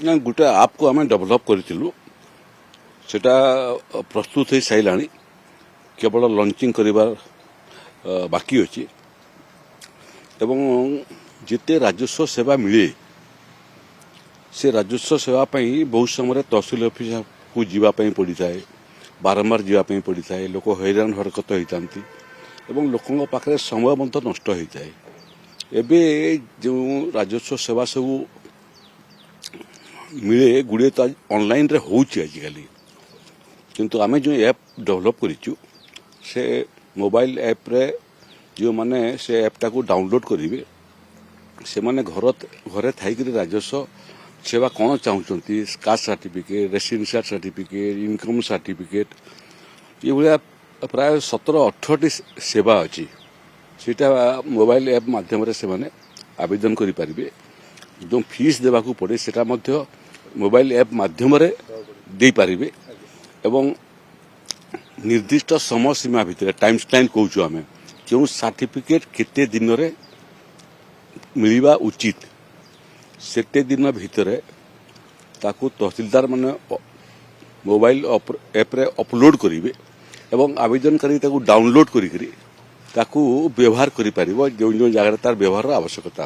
ନା ଗୋଟେ ଆପ୍କୁ ଆମେ ଡେଭଲପ୍ କରିଥିଲୁ ସେଟା ପ୍ରସ୍ତୁତ ହୋଇସାରିଲାଣି କେବଳ ଲଞ୍ଚିଂ କରିବାର ବାକି ଅଛି ଏବଂ ଯେତେ ରାଜସ୍ୱ ସେବା ମିଳେ ସେ ରାଜସ୍ୱ ସେବା ପାଇଁ ବହୁତ ସମୟରେ ତହସିଲ ଅଫିସକୁ ଯିବା ପାଇଁ ପଡ଼ିଥାଏ ବାରମ୍ବାର ଯିବା ପାଇଁ ପଡ଼ିଥାଏ ଲୋକ ହଇରାଣ ହରକତ ହୋଇଥାନ୍ତି ଏବଂ ଲୋକଙ୍କ ପାଖରେ ସମୟ ମଧ୍ୟ ନଷ୍ଟ ହୋଇଥାଏ ଏବେ ଯେଉଁ ରାଜସ୍ୱ ସେବା ସବୁ ମିଳେ ଗୁଡ଼ିଏ ତ ଅନଲାଇନ୍ରେ ହେଉଛି ଆଜିକାଲି କିନ୍ତୁ ଆମେ ଯେଉଁ ଆପ୍ ଡେଭଲପ୍ କରିଛୁ ସେ ମୋବାଇଲ ଆପ୍ରେ ଯେଉଁମାନେ ସେ ଆପ୍ଟାକୁ ଡାଉନଲୋଡ୍ କରିବେ ସେମାନେ ଘରେ ଥାଇକରି ରାଜସ୍ୱ ସେବା କ'ଣ ଚାହୁଁଛନ୍ତି caste certificate residential certificate income certificate ଏଭଳିଆ ପ୍ରାୟ 17-18ଟି ସେବା ଅଛି ସେଇଟା ମୋବାଇଲ ଆପ୍ ମାଧ୍ୟମରେ ସେମାନେ ଆବେଦନ କରିପାରିବେ ଯେଉଁ ଫିସ୍ ଦେବାକୁ ପଡ଼େ ସେଇଟା ମଧ୍ୟ ମୋବାଇଲ ଆପ୍ ମାଧ୍ୟମରେ ଦେଇପାରିବେ ଏବଂ ନିର୍ଦ୍ଦିଷ୍ଟ ସମୟ ସୀମା ଭିତରେ ଟାଇମ୍ ସ୍ପେଣ୍ଡ କହୁଛୁ ଆମେ କେଉଁ ସାର୍ଟିଫିକେଟ୍ କେତେ ଦିନରେ ମିଳିବା ଉଚିତ ସେତେ ଦିନ ଭିତରେ ତାକୁ ତହସିଲଦାର ମାନେ ମୋବାଇଲ ଆପ୍ରେ ଅପଲୋଡ୍ କରିବେ ଏବଂ ଆବେଦନକାରୀ ତାକୁ ଡାଉନଲୋଡ୍ କରିକି ତାକୁ ବ୍ୟବହାର କରିପାରିବ ଯେଉଁ ଯେଉଁ ଜାଗାରେ ତାର ବ୍ୟବହାରର ଆବଶ୍ୟକତା